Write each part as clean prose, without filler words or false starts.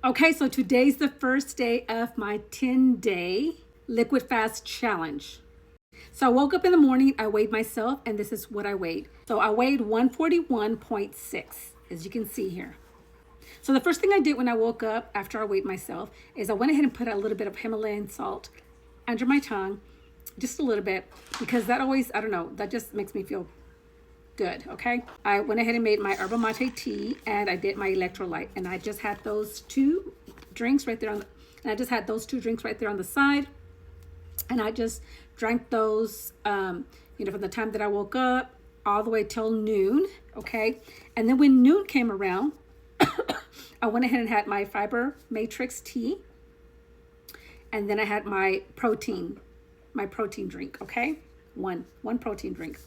Okay, so today's the first day of my 10-day liquid fast challenge. So I woke up in the morning, I weighed myself, and this is what I weighed. So I weighed 141.6, as you can see here. So the first thing I did when I woke up after I weighed myself is I went ahead and put a little bit of Himalayan salt under my tongue, just a little bit, because that always, I don't know, that just makes me feel good. Okay, I went ahead and made my yerba mate tea, and I did my electrolyte, and I just had those two drinks right there on the side, and I just drank those from the time that I woke up all the way till noon. Okay, and then when noon came around, I went ahead and had my fiber matrix tea, and then I had my protein drink. Okay, one protein drink.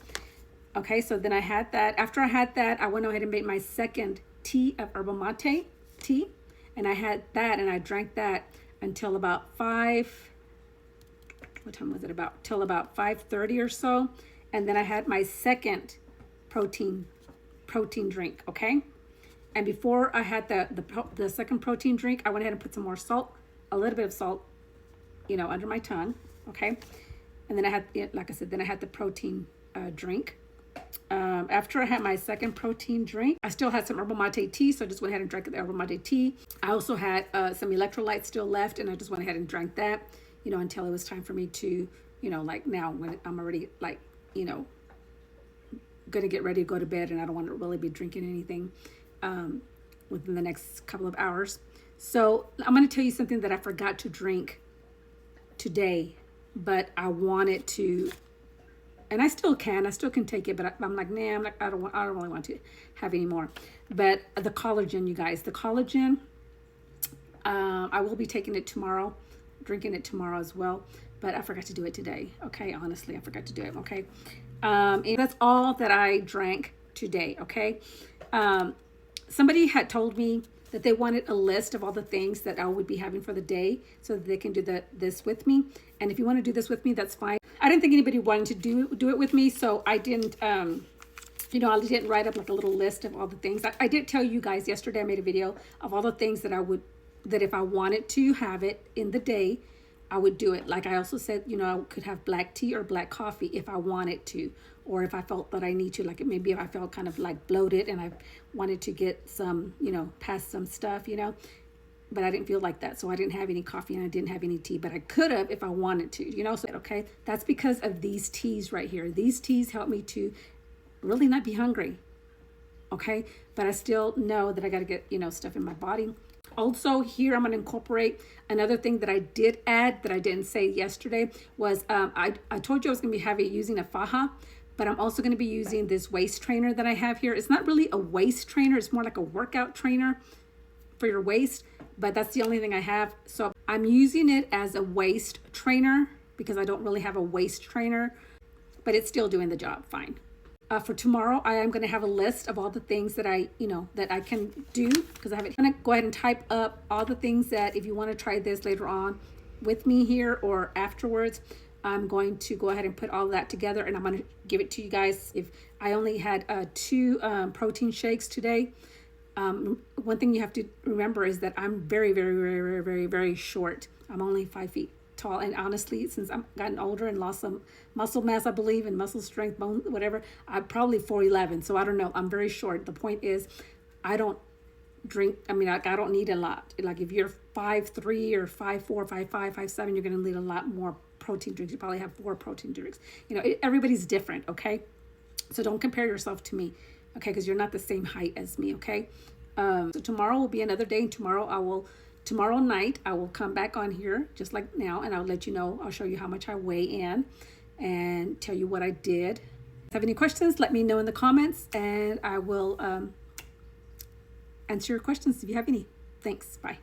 Okay, so then I had that. After I had that, I went ahead and made my second tea of yerba mate tea. And I had that and I drank that until about till about 5:30 or so. And then I had my second protein drink, okay? And before I had the second protein drink, I went ahead and put some more salt, a little bit of salt, under my tongue, okay? And then I had, like I said, then I had the protein drink. After I had my second protein drink, I still had some yerba mate tea, so I just went ahead and drank the yerba mate tea. I also had some electrolytes still left, and I just went ahead and drank that, until it was time for me to, like now when I'm already like, gonna get ready to go to bed, and I don't want to really be drinking anything within the next couple of hours. So I'm going to tell you something that I forgot to drink today, but I wanted to. And I still can take it, but I'm like, nah, I don't really want to have any more. But the collagen, you guys, the collagen, I will be taking it tomorrow, drinking it tomorrow as well. But I forgot to do it today. Okay, honestly, I forgot to do it. Okay, and that's all that I drank today. Okay, somebody had told me that they wanted a list of all the things that I would be having for the day, so that they can do this with me. And if you want to do this with me, that's fine. I didn't think anybody wanted to do it with me, so I didn't, I didn't write up like a little list of all the things. I did tell you guys yesterday, I made a video of all the things that that if I wanted to have it in the day, I would do it. Like I also said, I could have black tea or black coffee if I wanted to, or if I felt that I need to, like maybe if I felt kind of like bloated and I wanted to get some, past some stuff, but I didn't feel like that. So I didn't have any coffee and I didn't have any tea, but I could have if I wanted to, so, okay. That's because of these teas right here. These teas help me to really not be hungry. Okay. But I still know that I got to get, stuff in my body. Also here, I'm going to incorporate another thing that I did add that I didn't say yesterday was, I told you I was going to be using a faja, but I'm also going to be using this waist trainer that I have here. It's not really a waist trainer. It's more like a workout trainer for your waist, but that's the only thing I have. So I'm using it as a waist trainer because I don't really have a waist trainer, but it's still doing the job fine. For tomorrow, I am going to have a list of all the things that I can do, because I'm going to go ahead and type up all the things that if you want to try this later on with me here or afterwards, I'm going to go ahead and put all that together, and I'm going to give it to you guys. If I only had 2 protein shakes today, one thing you have to remember is that I'm very, very, very, very, very, very short. I'm only 5 feet tall, and honestly, since I've gotten older and lost some muscle mass, I believe, and muscle strength, bone, whatever, I'm probably 4'11". So I don't know. I'm very short. The point is, I don't drink. I mean, I don't need a lot. Like if you're 5'3" or 5'4", 5'5", 5'7", you're going to need a lot more protein drinks. You probably have 4 protein drinks. Everybody's different. Okay, so don't compare yourself to me. Okay, because you're not the same height as me. Okay, so tomorrow will be another day, and tomorrow night I will come back on here just like now, and I'll let you know. I'll show you how much I weigh in and tell you what I did. If you have any questions, let me know in the comments, and I will answer your questions if you have any. Thanks. Bye.